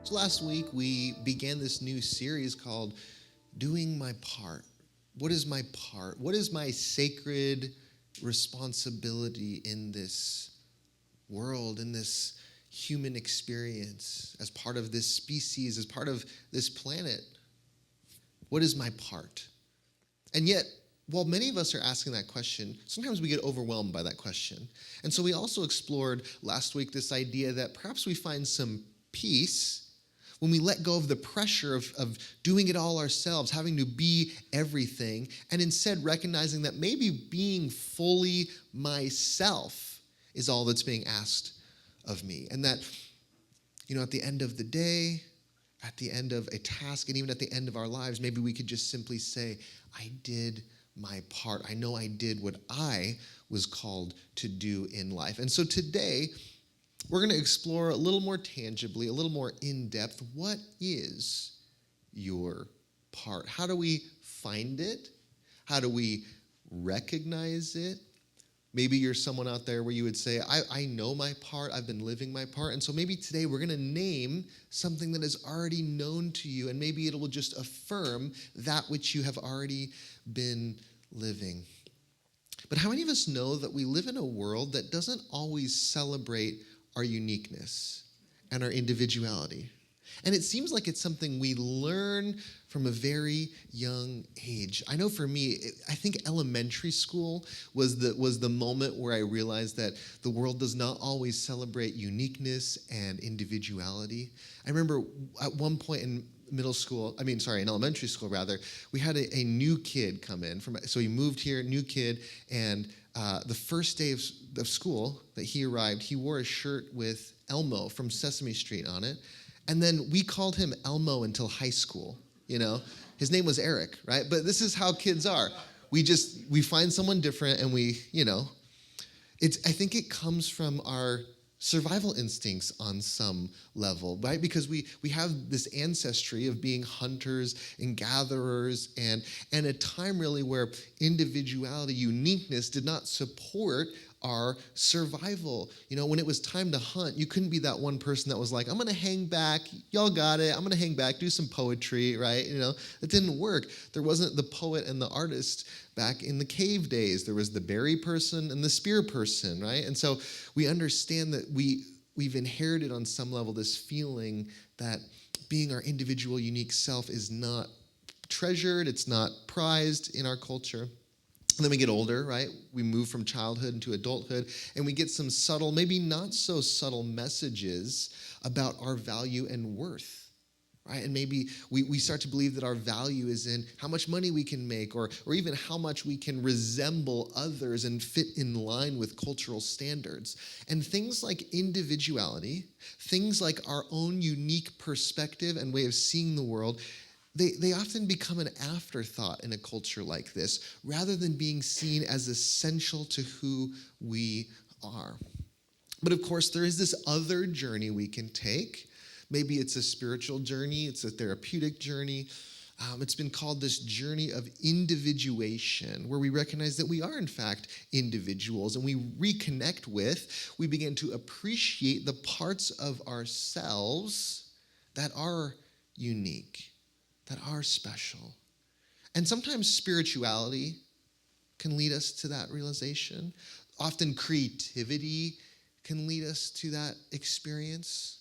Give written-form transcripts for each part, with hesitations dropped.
So last week, we began this new series called Doing My Part. What is my part? What is my sacred responsibility in this world, in this human experience, as part of this species, as part of this planet? What is my part? And yet, while many of us are asking that question, sometimes we get overwhelmed by that question. And so we also explored last week this idea that perhaps we find some peace when we let go of the pressure of doing it all ourselves, having to be everything, and instead recognizing that maybe being fully myself is all that's being asked of me. And that, at the end of the day, at the end of a task, and even at the end of our lives, maybe we could just simply say, I did my part. I know I did what I was called to do in life. And so today, we're going to explore a little more tangibly, a little more in depth, what is your part? How do we find it? How do we recognize it? Maybe you're someone out there where you would say, I know my part, I've been living my part. And so maybe today we're going to name something that is already known to you, and maybe it will just affirm that which you have already been living. But how many of us know that we live in a world that doesn't always celebrate our uniqueness and our individuality? And it seems like it's something we learn from a very young age. I know for me, I think elementary school was the moment where I realized that the world does not always celebrate uniqueness and individuality. I remember at one point in in elementary school rather, we had a new kid come in. So he moved here, new kid, and the first day of school that he arrived, he wore a shirt with Elmo from Sesame Street on it. And then we called him Elmo until high school, His name was Eric, right? But this is how kids are. We find someone different and I think it comes from our survival instincts on some level, right? Because we have this ancestry of being hunters and gatherers and a time really where individuality, uniqueness did not support our survival. When it was time to hunt, you couldn't be that one person that was like, I'm going to hang back. Y'all got it. I'm going to hang back, do some poetry, right? It didn't work. There wasn't the poet and the artist back in the cave days. There was the berry person and the spear person, right? And so we understand that we've inherited on some level this feeling that being our individual, unique self is not treasured, it's not prized in our culture. And then we get older, right? We move from childhood into adulthood, and we get some subtle, maybe not so subtle messages about our value and worth, right? And maybe we start to believe that our value is in how much money we can make or even how much we can resemble others and fit in line with cultural standards. And things like individuality, things like our own unique perspective and way of seeing the world, they often become an afterthought in a culture like this, rather than being seen as essential to who we are. But of course, there is this other journey we can take. Maybe it's a spiritual journey, it's a therapeutic journey. It's been called this journey of individuation, where we recognize that we are, in fact, individuals, and we reconnect with, we begin to appreciate the parts of ourselves that are unique, that are special. And sometimes spirituality can lead us to that realization. Often creativity can lead us to that experience.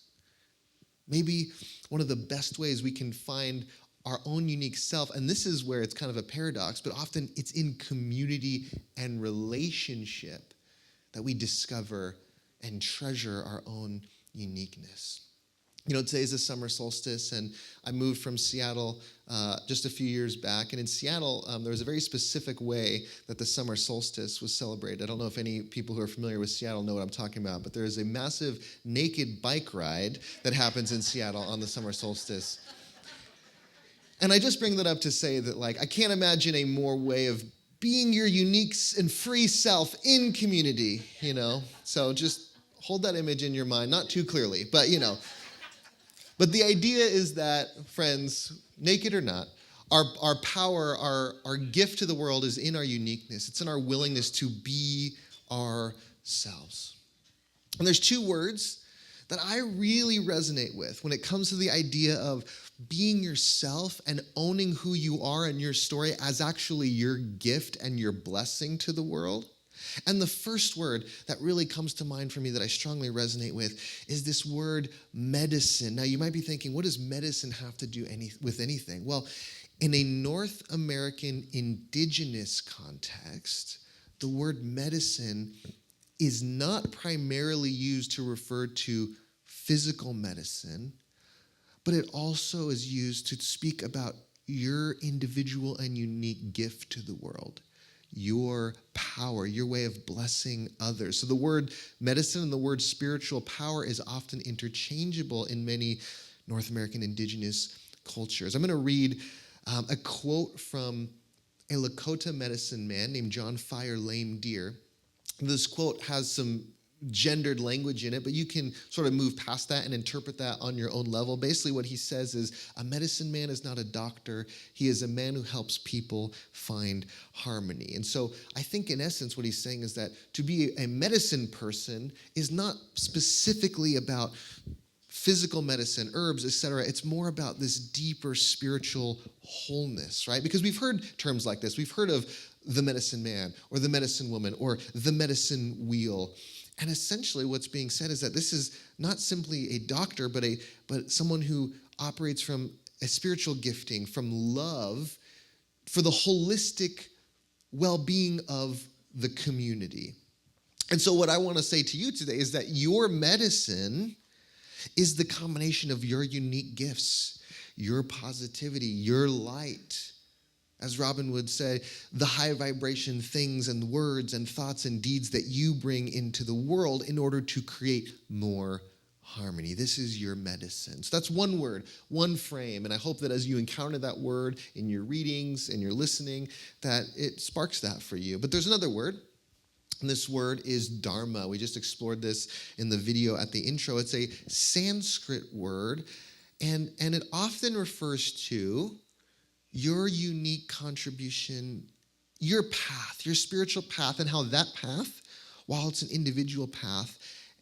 Maybe one of the best ways we can find our own unique self, and this is where it's kind of a paradox, but often it's in community and relationship that we discover and treasure our own uniqueness. Today's the summer solstice, and I moved from Seattle just a few years back. And in Seattle, there was a very specific way that the summer solstice was celebrated. I don't know if any people who are familiar with Seattle know what I'm talking about, but there is a massive naked bike ride that happens in Seattle on the summer solstice. And I just bring that up to say that, I can't imagine a more way of being your unique and free self in community, So just hold that image in your mind, not too clearly, but, But the idea is that, friends, naked or not, our power, our gift to the world is in our uniqueness. It's in our willingness to be ourselves. And there's two words that I really resonate with when it comes to the idea of being yourself and owning who you are and your story as actually your gift and your blessing to the world. And the first word that really comes to mind for me that I strongly resonate with is this word medicine. Now, you might be thinking, what does medicine have to do with anything? Well, in a North American indigenous context, the word medicine is not primarily used to refer to physical medicine, but it also is used to speak about your individual and unique gift to the world, your power, your way of blessing others. So the word medicine and the word spiritual power is often interchangeable in many North American indigenous cultures. I'm going to read a quote from a Lakota medicine man named John Fire Lame Deer. This quote has some gendered language in it, but you can sort of move past that and interpret that on your own level. Basically, what he says is a medicine man is not a doctor. He is a man who helps people find harmony. And so I think in essence what he's saying is that to be a medicine person is not specifically about physical medicine, herbs, etc. It's more about this deeper spiritual wholeness, right? Because we've heard terms like this. We've heard of the medicine man or the medicine woman or the medicine wheel. And essentially what's being said is that this is not simply a doctor, but someone who operates from a spiritual gifting, from love, for the holistic well-being of the community. And so what I want to say to you today is that your medicine is the combination of your unique gifts, your positivity, your light. As Robin would say, the high vibration things and words and thoughts and deeds that you bring into the world in order to create more harmony. This is your medicine. So that's one word, one frame. And I hope that as you encounter that word in your readings and your listening, that it sparks that for you. But there's another word. And this word is dharma. We just explored this in the video at the intro. It's a Sanskrit word, and it often refers to your unique contribution, your path, your spiritual path, and how that path, while it's an individual path,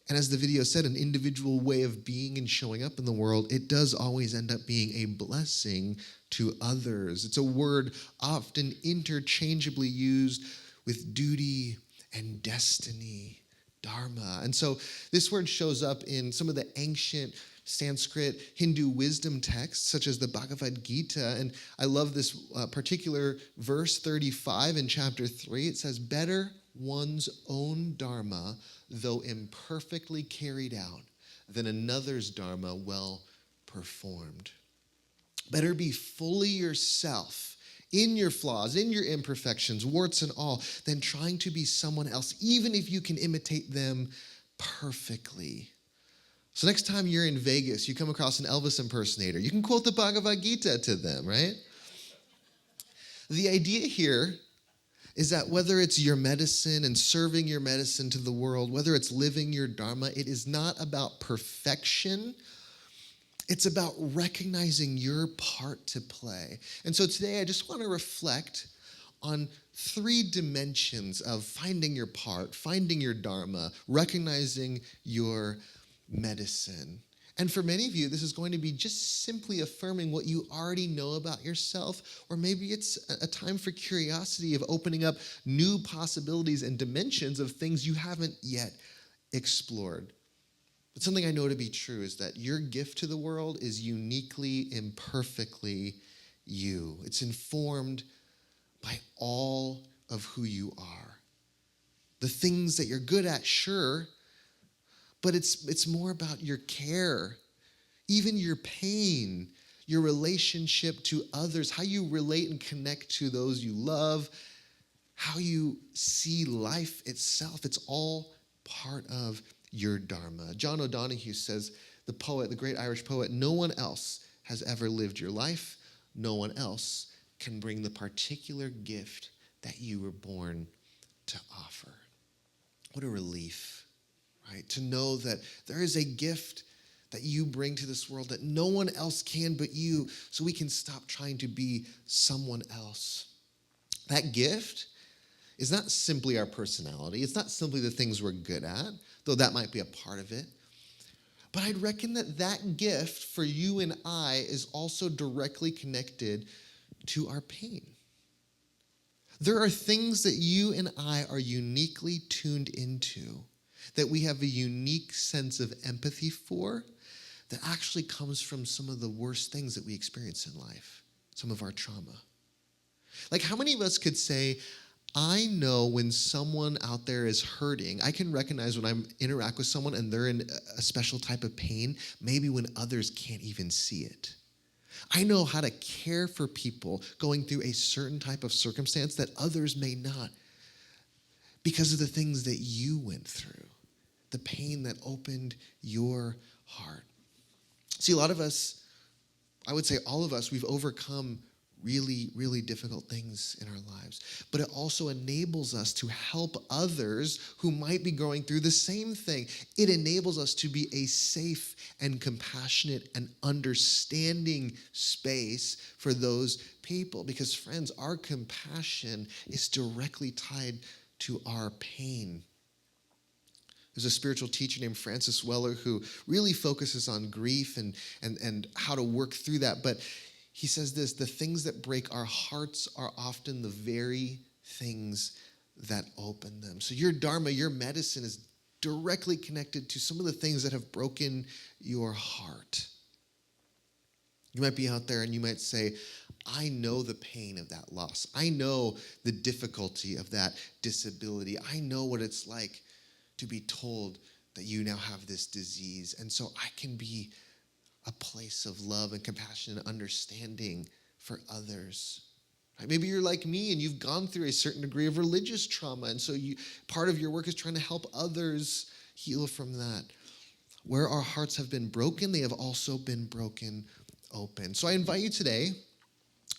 and as the video said, an individual way of being and showing up in the world, it does always end up being a blessing to others. It's a word often interchangeably used with duty and destiny, dharma. And so this word shows up in some of the ancient Sanskrit Hindu wisdom texts, such as the Bhagavad Gita. And I love this particular verse 35 in chapter 3. It says, better one's own dharma, though imperfectly carried out, than another's dharma well performed. Better be fully yourself, in your flaws, in your imperfections, warts and all, than trying to be someone else, even if you can imitate them perfectly. So next time you're in Vegas, you come across an Elvis impersonator, you can quote the Bhagavad Gita to them, right? The idea here is that whether it's your medicine and serving your medicine to the world, whether it's living your dharma, it is not about perfection. It's about recognizing your part to play. And so today I just want to reflect on 3 dimensions of finding your part, finding your dharma, recognizing your medicine. And for many of you, this is going to be just simply affirming what you already know about yourself, or maybe it's a time for curiosity of opening up new possibilities and dimensions of things you haven't yet explored. But something I know to be true is that your gift to the world is uniquely, imperfectly you. It's informed by all of who you are. The things that you're good at, sure, but it's more about your care, even your pain, your relationship to others, how you relate and connect to those you love, how you see life itself. It's all part of your dharma. John O'Donohue says, the poet, the great Irish poet, no one else has ever lived your life. No one else can bring the particular gift that you were born to offer. What a relief, right? To know that there is a gift that you bring to this world that no one else can but you, so we can stop trying to be someone else. That gift is not simply our personality. It's not simply the things we're good at, though that might be a part of it. But I'd reckon that gift for you and I is also directly connected to our pain. There are things that you and I are uniquely tuned into, that we have a unique sense of empathy for, that actually comes from some of the worst things that we experience in life, some of our trauma. Like, how many of us could say, I know when someone out there is hurting, I can recognize when I interact with someone and they're in a special type of pain, maybe when others can't even see it. I know how to care for people going through a certain type of circumstance that others may not, because of the things that you went through, the pain that opened your heart. See, a lot of us, I would say all of us, we've overcome really, really difficult things in our lives. But it also enables us to help others who might be going through the same thing. It enables us to be a safe and compassionate and understanding space for those people. Because, friends, our compassion is directly tied to our pain. There's a spiritual teacher named Francis Weller who really focuses on grief and how to work through that. But he says this: the things that break our hearts are often the very things that open them. So your dharma, your medicine, is directly connected to some of the things that have broken your heart. You might be out there and you might say, I know the pain of that loss. I know the difficulty of that disability. I know what it's like to be told that you now have this disease. And so I can be a place of love and compassion and understanding for others. Right? Maybe you're like me and you've gone through a certain degree of religious trauma, and so part of your work is trying to help others heal from that. Where our hearts have been broken, they have also been broken open. So I invite you today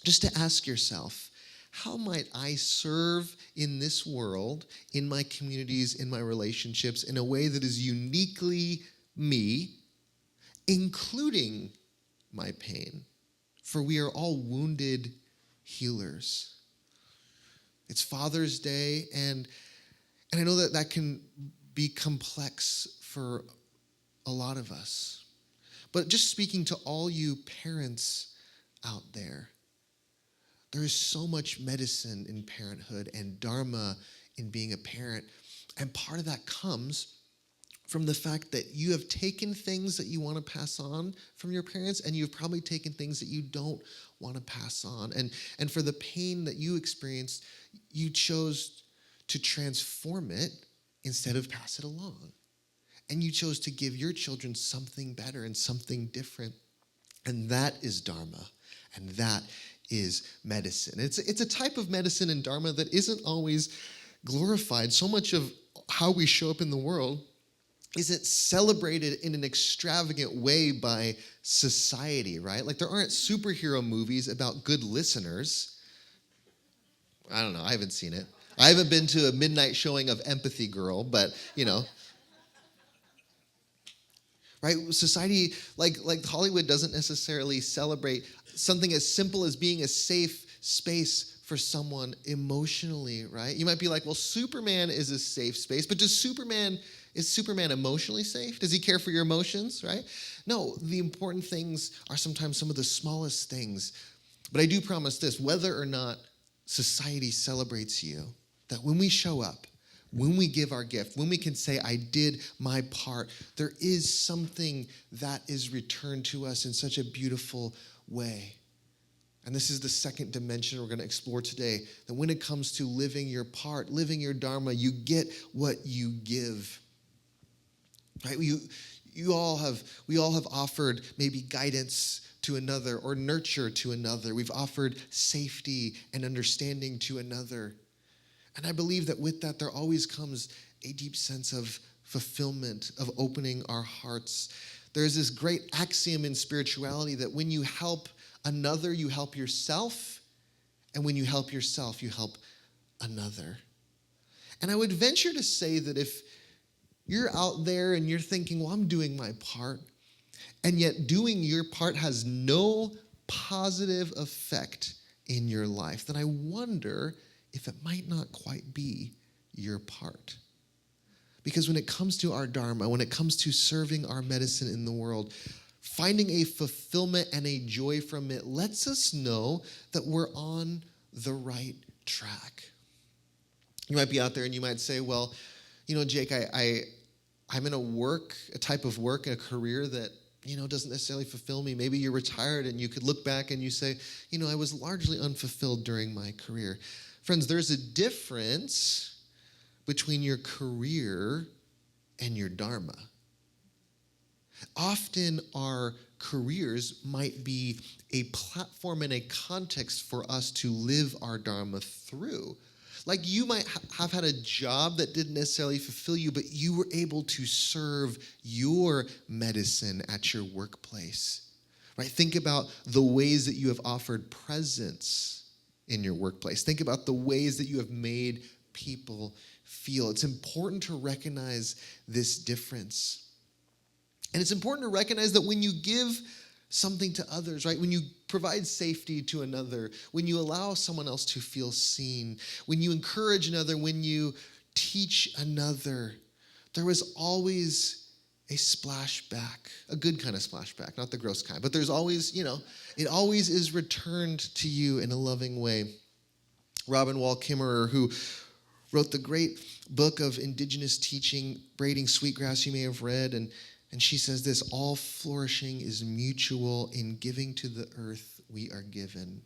just to ask yourself, how might I serve in this world, in my communities, in my relationships, in a way that is uniquely me, including my pain? For we are all wounded healers. It's Father's Day, and I know that can be complex for a lot of us. But just speaking to all you parents out there, there is so much medicine in parenthood and dharma in being a parent. And part of that comes from the fact that you have taken things that you want to pass on from your parents, and you've probably taken things that you don't want to pass on. And for the pain that you experienced, you chose to transform it instead of pass it along. And you chose to give your children something better and something different. And that is dharma. And that is medicine. It's a type of medicine and dharma that isn't always glorified. So much of how we show up in the world isn't celebrated in an extravagant way by society, right? Like, there aren't superhero movies about good listeners. I don't know. I haven't seen it. I haven't been to a midnight showing of Empathy Girl, but, right? Society, like Hollywood, doesn't necessarily celebrate something as simple as being a safe space for someone emotionally, right? You might be like, well, Superman is a safe space, but is Superman emotionally safe? Does he care for your emotions, right? No, the important things are sometimes some of the smallest things. But I do promise this: whether or not society celebrates you, that when we show up, when we give our gift, when we can say, I did my part, there is something that is returned to us in such a beautiful way. And this is the second dimension we're going to explore today, that when it comes to living your part, living your dharma, you get what you give. Right? We all have offered maybe guidance to another or nurture to another. We've offered safety and understanding to another. And I believe that with that, there always comes a deep sense of fulfillment, of opening our hearts. There's this great axiom in spirituality that when you help another, you help yourself. And when you help yourself, you help another. And I would venture to say that if you're out there and you're thinking, well, I'm doing my part, and yet doing your part has no positive effect in your life, then I wonder if it might not quite be your part. Because when it comes to our dharma, when it comes to serving our medicine in the world, finding a fulfillment and a joy from it lets us know that we're on the right track. You might be out there and you might say, well, Jake, I'm in a type of work, a career that, doesn't necessarily fulfill me. Maybe you're retired and you could look back and you say, I was largely unfulfilled during my career. Friends, there's a difference between your career and your dharma. Often our careers might be a platform and a context for us to live our dharma through. Like you might have had a job that didn't necessarily fulfill you, but you were able to serve your medicine at your workplace, right? Think about the ways that you have offered presence in your workplace. Think about the ways that you have made people feel. It's important to recognize this difference. And it's important to recognize that when you give something to others, right? When you provide safety to another, when you allow someone else to feel seen, when you encourage another, when you teach another, there is always a splashback, a good kind of splashback, not the gross kind, but there's always, it always is returned to you in a loving way. Robin Wall Kimmerer, who wrote the great book of Indigenous teaching, Braiding Sweetgrass, you may have read, and she says this: all flourishing is mutual. In giving to the earth we are given.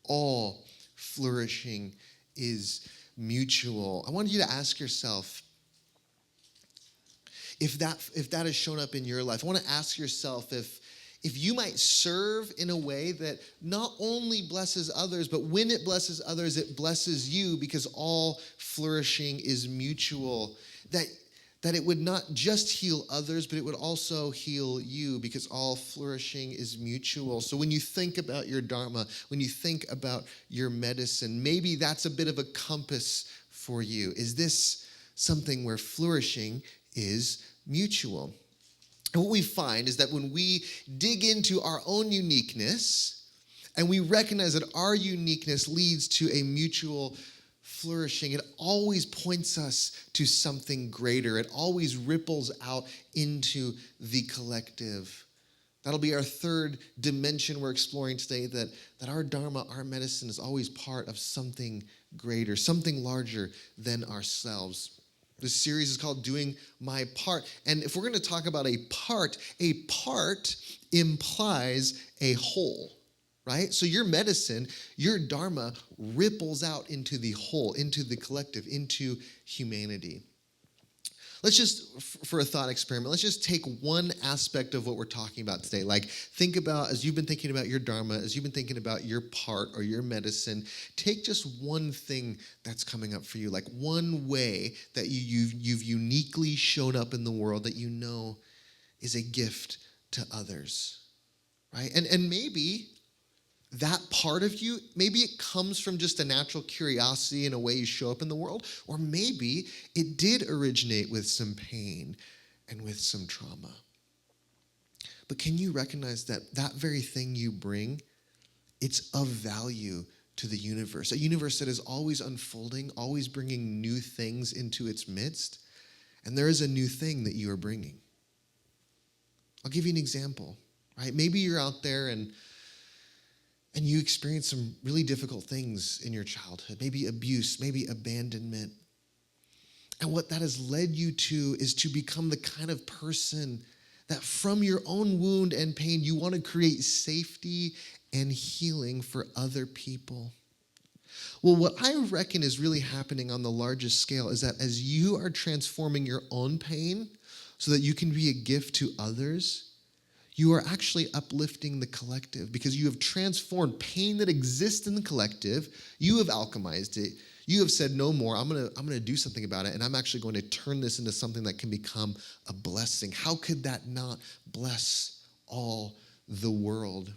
All flourishing is mutual. I want you to ask yourself, if that has shown up in your life, I want to ask yourself if you might serve in a way that not only blesses others, but when it blesses others, it blesses you, because all flourishing is mutual. That it would not just heal others, but it would also heal you, because all flourishing is mutual. So when you think about your dharma, when you think about your medicine, maybe that's a bit of a compass for you. Is this something where flourishing is mutual? And what we find is that when we dig into our own uniqueness and we recognize that our uniqueness leads to a mutual flourishing, it always points us to something greater. It always ripples out into the collective. That'll be our third dimension we're exploring today, that our dharma, our medicine, is always part of something greater, something larger than ourselves. This series is called Doing My Part. And if we're going to talk about a part implies a whole. Right? So your medicine, your dharma ripples out into the whole, into the collective, into humanity. Let's just, for a thought experiment, let's just take one aspect of what we're talking about today. Like, think about, as you've been thinking about your dharma, as you've been thinking about your part or your medicine, take just one thing that's coming up for you, like one way that you've uniquely shown up in the world that you know is a gift to others, right? And maybe that part of you, maybe it comes from just a natural curiosity in a way you show up in the world, or maybe it did originate with some pain and with some trauma. But can you recognize that that very thing you bring, it's of value to the universe, a universe that is always unfolding, always bringing new things into its midst, and there is a new thing that you are bringing. I'll give you an example, right? Maybe you're out there and you experience some really difficult things in your childhood, maybe abuse, maybe abandonment. And what that has led you to is to become the kind of person that from your own wound and pain, you want to create safety and healing for other people. Well, what I reckon is really happening on the largest scale is that as you are transforming your own pain so that you can be a gift to others, you are actually uplifting the collective, because you have transformed pain that exists in the collective. You have alchemized it. You have said, no more. I'm gonna do something about it, and I'm actually going to turn this into something that can become a blessing. How could that not bless all the world?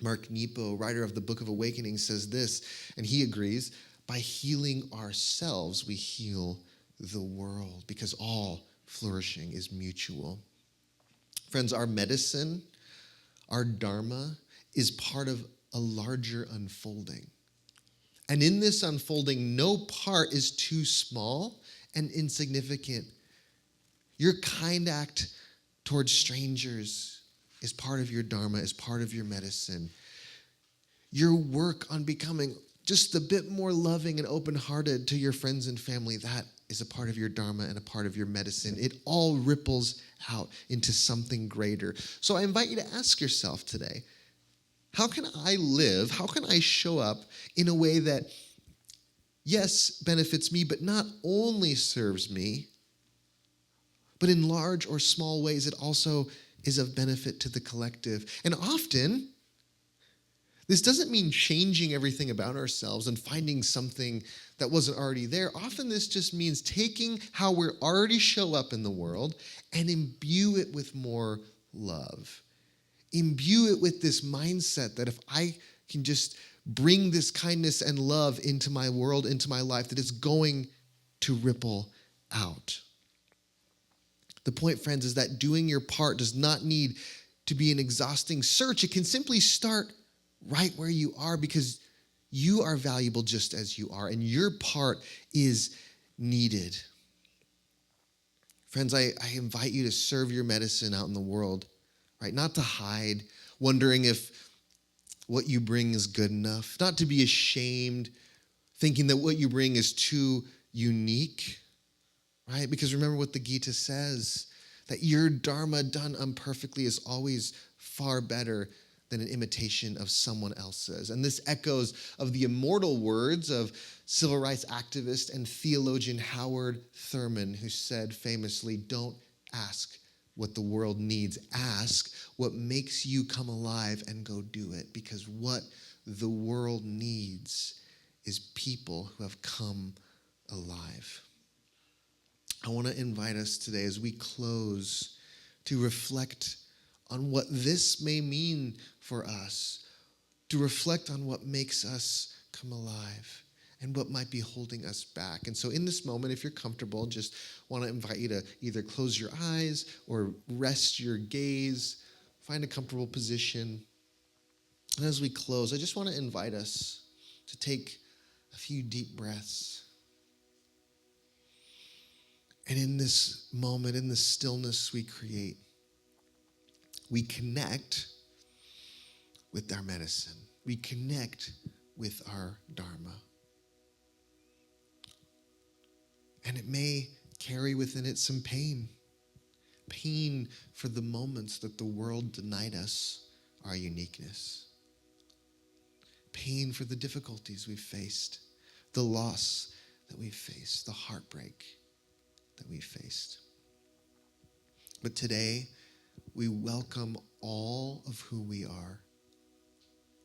Mark Nepo, writer of the Book of Awakening, says this, and he agrees: by healing ourselves, we heal the world, because all flourishing is mutual. Friends, our medicine, our dharma, is part of a larger unfolding. And in this unfolding, no part is too small and insignificant Your kind act towards strangers is part of your dharma, is part of your medicine. Your work on becoming just a bit more loving and open-hearted to your friends and family, that is a part of your dharma and a part of your medicine. It all ripples out into something greater. So I invite you to ask yourself today, how can I live, how can I show up in a way that, yes, benefits me, but not only serves me, but in large or small ways, it also is of benefit to the collective. And often, this doesn't mean changing everything about ourselves and finding something that wasn't already there. Often this just means taking how we already show up in the world and imbue it with more love. Imbue it with this mindset that if I can just bring this kindness and love into my world, into my life, that it's going to ripple out. The point, friends, is that doing your part does not need to be an exhausting search. It can simply start right where you are because you are valuable just as you are, and your part is needed. Friends, I invite you to serve your medicine out in the world, right? Not to hide, wondering if what you bring is good enough, not to be ashamed, thinking that what you bring is too unique, right? Because remember what the Gita says, that your dharma done imperfectly is always far better than an imitation of someone else's. And this echoes of the immortal words of civil rights activist and theologian Howard Thurman, who said famously, "Don't ask what the world needs. Ask what makes you come alive and go do it." Because what the world needs is people who have come alive. I want to invite us today as we close to reflect on what this may mean for us, to reflect on what makes us come alive and what might be holding us back. And so in this moment, if you're comfortable, just want to invite you to either close your eyes or rest your gaze, find a comfortable position. And as we close, I just want to invite us to take a few deep breaths. And in this moment, in the stillness we create, we connect with our medicine. We connect with our dharma. And it may carry within it some pain. Pain for the moments that the world denied us our uniqueness. Pain for the difficulties we've faced, the loss that we've faced, the heartbreak that we faced. But today, we welcome all of who we are,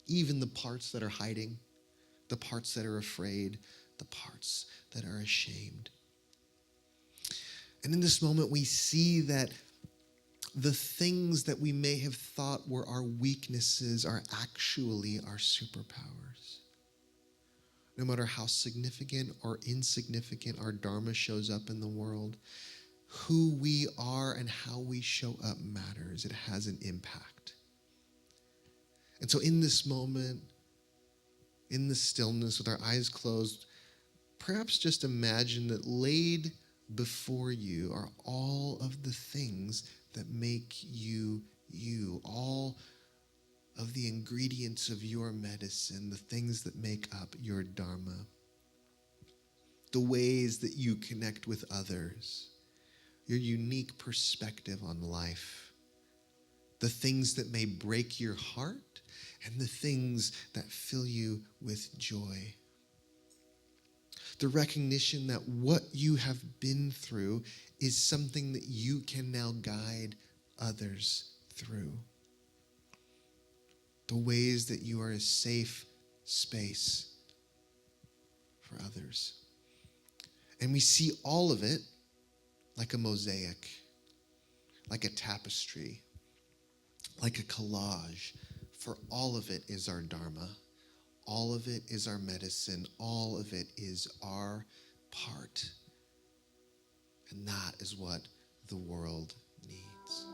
even the parts that are hiding, the parts that are afraid, the parts that are ashamed. And in this moment, we see that the things that we may have thought were our weaknesses are actually our superpowers. No matter how significant or insignificant our dharma shows up in the world, who we are and how we show up matters. It has an impact. And so in this moment, in the stillness, with our eyes closed, perhaps just imagine that laid before you are all of the things that make you you, all of the ingredients of your medicine, the things that make up your dharma, the ways that you connect with others, your unique perspective on life, the things that may break your heart, and the things that fill you with joy. The recognition that what you have been through is something that you can now guide others through. The ways that you are a safe space for others. And we see all of it like a mosaic, like a tapestry, like a collage. For all of it is our dharma. All of it is our medicine. All of it is our part. And that is what the world needs.